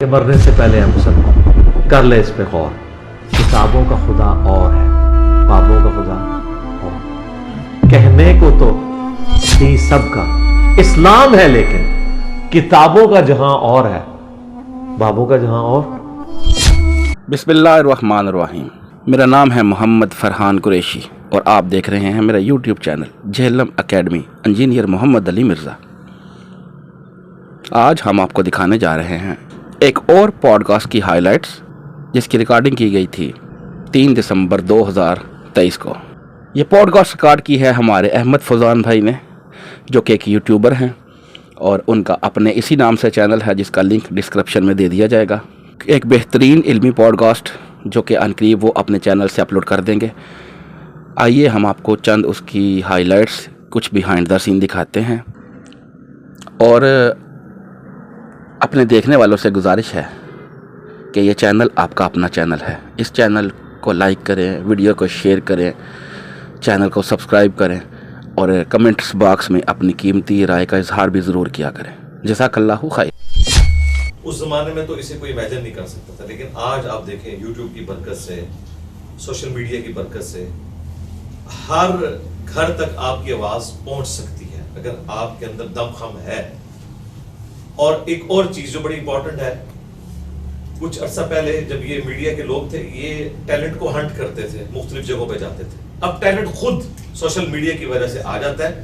کہ مرنے سے پہلے ہم سب کر لے اس پہ غور. کتابوں کا خدا اور ہے، بابوں کا خدا اور. کہنے کو تو ہی سب کا اسلام ہے، لیکن کتابوں کا جہاں اور ہے، بابوں کا جہاں اور. بسم اللہ الرحمن الرحیم. میرا نام ہے محمد فرحان قریشی اور آپ دیکھ رہے ہیں میرا YouTube channel Jhelum academy engineer Muhammad Ali Mirza. آج ہم آپ کو دکھانے جا رہے ہیں ایک اور پوڈ کاسٹ کی ہائی لائٹس جس کی ریکارڈنگ کی گئی تھی 3 دسمبر 2023 کو. یہ پوڈ کاسٹ ریکارڈ کی ہے ہمارے احمد فضان بھائی نے، جو کہ ایک یوٹیوبر ہیں اور ان کا اپنے اسی نام سے چینل ہے جس کا لنک ڈسکرپشن میں دے دیا جائے گا. ایک بہترین علمی پوڈ کاسٹ جو کہ عنقریب وہ اپنے چینل سے اپلوڈ کر دیں گے. آئیے ہم آپ کو چند اس کی ہائی لائٹس، کچھ بیہائنڈ دا سین دکھاتے ہیں، اور اپنے دیکھنے والوں سے گزارش ہے کہ یہ چینل آپ کا اپنا چینل ہے. اس چینل کو لائک کریں، ویڈیو کو شیئر کریں، چینل کو سبسکرائب کریں اور کمنٹس باکس میں اپنی قیمتی رائے کا اظہار بھی ضرور کیا کریں. جزاک اللہ خیر. اس زمانے میں تو اسے کوئی امیجن نہیں کر سکتا تھا، لیکن آج آپ دیکھیں یوٹیوب کی برکت سے، سوشل میڈیا کی برکت سے ہر گھر تک آپ کی آواز پہنچ سکتی ہے اگر آپ کے اندر دم خم ہے. اور ایک اور چیز جو بڑی امپورٹنٹ ہے، کچھ عرصہ پہلے جب یہ میڈیا کے لوگ تھے یہ ٹیلنٹ کو ہنٹ کرتے تھے، مختلف جگہوں پہ جاتے تھے. اب ٹیلنٹ خود سوشل میڈیا کی وجہ سے آ جاتا ہے،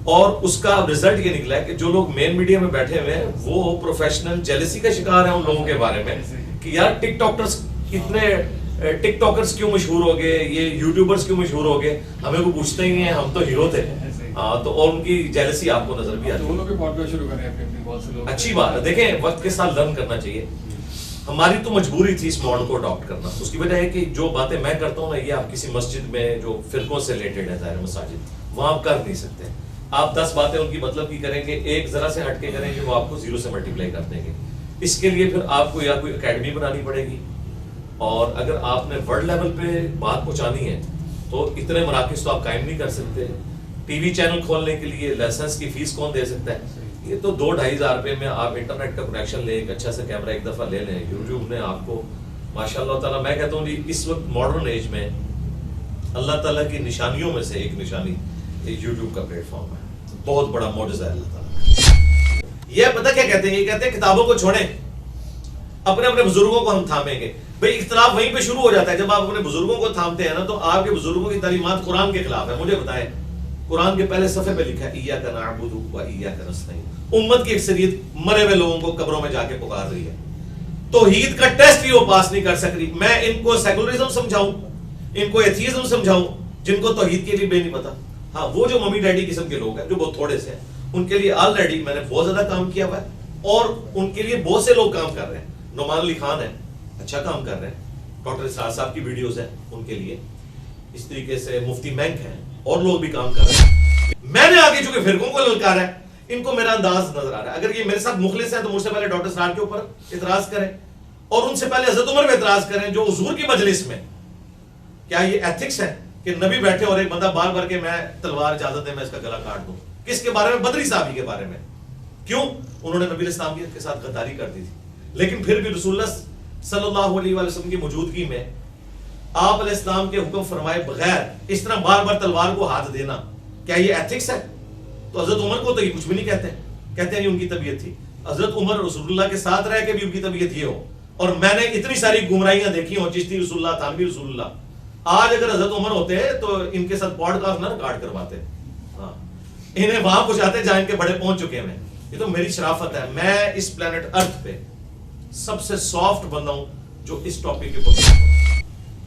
اور اس کا رزلٹ یہ نکلا ہے کہ جو لوگ مین میڈیا میں بیٹھے ہوئے ہیں وہ پروفیشنل جیلسی کا شکار ہیں ان لوگوں کے بارے میں کہ یار ٹک ٹاکرز کیوں مشہور ہو گئے، یہ یوٹیوبرز کیوں مشہور ہو گئے، ہمیں کو پوچھتے ہی نہیں ہے، ہم تو ہیرو تھے. تو اور ان کی جیلسی آپ کو نظر بھی آتی ہے. اچھی بات ہے، دیکھیں وقت کے ساتھ لرن کرنا چاہیے. ہماری تو مجبوری تھی اس ماڈل کو اڈاپٹ کرنا. اس کی وجہ ہے کہ جو باتیں میں کرتا ہوں نا، یہ آپ کسی مسجد میں جو فرقوں سے ریلیٹڈ ہے، ظاہر مساجد، وہاں آپ کر نہیں سکتے. آپ 10 باتیں ان کی مطلب کی کریں گے، ایک ذرا سے ہٹ کے کریں گے، وہ آپ کو 0 سے ملٹیپلائی کر دیں گے. اس کے لیے پھر آپ کو یا کوئی اکیڈمی بنانی پڑے گی، اور اگر آپ نے ورلڈ لیول پہ بات پہنچانی ہے تو اتنے مراکز تو آپ قائم نہیں کر سکتے. ٹی وی چینل کھولنے کے لیے لائسنس کی فیس کون دے سکتا ہے؟ یہ تو 2-2.5 ہزار روپے میں آپ انٹرنیٹ کا کنیکشن لیں، ایک اچھا سا کیمرہ ایک دفعہ لے لیں. یوٹیوب نے آپ کو ماشاء اللہ تعالیٰ، میں کہتا ہوں جی اس وقت ماڈرن ایج میں اللہ تعالیٰ کی نشانیوں میں سے ایک نشانی یوٹیوب کا پلیٹ فارم ہے. بہت بڑا معجزہ ہے اللہ تعالیٰ. یہ پتہ کیا کہتے ہیں؟ یہ کہتے ہیں کتابوں کو چھوڑیں، اپنے اپنے بزرگوں کو ہم تھامیں گے. بھئی اختلاف وہیں پہ شروع ہو جاتا ہے. جب آپ اپنے بزرگوں کو تھامتے ہیں نا تو آپ کے بزرگوں کی تعلیمات قرآن کے خلاف ہے. مجھے بتائیں، قرآن کے پہلے صفحے پہ لکھا ہے ایاک نعبد و ایاک نستعین. امت کی اکثریت مرے ہوئے لوگوں کو قبروں میں جا کے پکار رہی ہے. توحید کا ٹیسٹ ہی وہ پاس نہیں کر سک رہی. میں ان کو سیکولرزم سمجھاؤں، ان کو ایتھیزم سمجھاؤں، جن کو توحید کے لیے بے نہیں پتا. ہاں، وہ جو ممی ڈیڈی قسم کے لوگ ہیں جو بہت تھوڑے سے ہیں، ان کے لیے آلریڈی میں نے بہت زیادہ کام کیا ہوا ہے، اور ان کے لیے بہت سے لوگ کام کر رہے ہیں. نعمان علی خان ہے، اچھا کام کر رہے ہیں. ڈاکٹر اسرار صاحب کی ویڈیوز ہیں ان کے لیے. اس طریقے سے مفتی مینک ہیں، اور لوگ بھی کام کر رہے ہیں. میں نے آگے چونکہ فرقوں کو للکارا ہے، ان کو میرا انداز نظر آ رہا ہے. اگر یہ میرے ساتھ مخلص ہیں تو مجھ سے پہلے ڈاکٹر اسرار کے اوپر اعتراض کریں، اور ان سے پہلے حضرت عمر پہ اعتراض کریں جو حضور کی مجلس میں. کیا یہ ایتھکس ہے کہ نبی بیٹھے اور ایک بندہ بار بار کے میں تلوار اجازت ہے میں اس کا گلا کاٹ دوں؟ کس کے بارے میں؟ بدری صحابی کے بارے میں. کیوں؟ انہوں نے نبی اسلام کے ساتھ غداری کر دی تھی، لیکن پھر بھی رسول اللہ صلی اللہ علیہ وسلم کی موجودگی میں آپ علیہ السلام کے حکم فرمائے بغیر اس طرح بار بار تلوار کو ہاتھ دینا، کیا یہ ایتھکس ہے؟ تو حضرت عمر کو تو یہ کچھ بھی نہیں کہتے ہیں ان کی طبیعت تھی. حضرت عمر رسول اللہ کے ساتھ رہ کے بھی ان کی طبیعت یہ ہو. اور میں نے اتنی ساری گمراہیاں دیکھی ہوں، چشتی رسول اللہ، تھانوی رسول اللہ. آج اگر حضرت عمر ہوتے تو ان کے ساتھ پوڈ کاسٹ نہ ریکارڈ کرواتے، ہاں انہیں وہاں پہنچاتے جہاں ان کے بڑے پہنچ چکے ہیں. یہ تو میری شرافت ہے. میں اس پلانٹ ارتھ پہ سب سے سافٹ بندہ ہوں جو اس ٹاپک کے اوپر.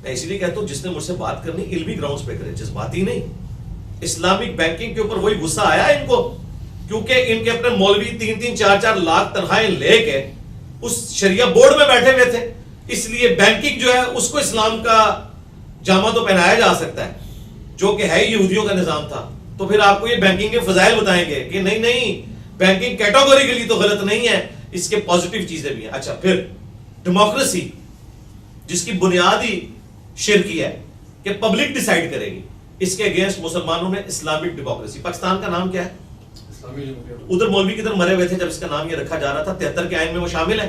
میں اسی لیے کہتا ہوں جس نے مجھ سے بات کرنی علمی گراؤنڈز پہ کرے، جذباتی نہیں. اسلامک بینکنگ کے اوپر وہی غصہ آیا ان کو، کیونکہ ان کے اپنے مولوی 3-4 لاکھ تنخواہیں لے کے اس شریعہ بورڈ میں بیٹھے ہوئے تھے. اس لیے بینکنگ جو ہے اس کو اسلام کا جامہ تو پہنایا جا سکتا ہے، جو کہ ہے یہودیوں کا نظام تھا. تو پھر آپ کو یہ بینکنگ کے فضائل بتائیں گے کہ نہیں بینکنگ کیٹیگوریکلی تو غلط نہیں ہے، اس کے پازیٹیو چیزیں بھی ہیں. اچھا، پھر ڈیموکریسی جس کی بنیادی شرکی ہے کہ پبلک ڈیسائیڈ کرے گی، اس کے اگینسٹ مسلمانوں نے اسلامک ڈیموکریسی. پاکستان کا نام کیا ہے؟ ادھر مولوی کدھر مرے ہوئے تھے جب اس کا نام یہ رکھا جا رہا تھا. 73 کے آئین میں وہ شامل ہے.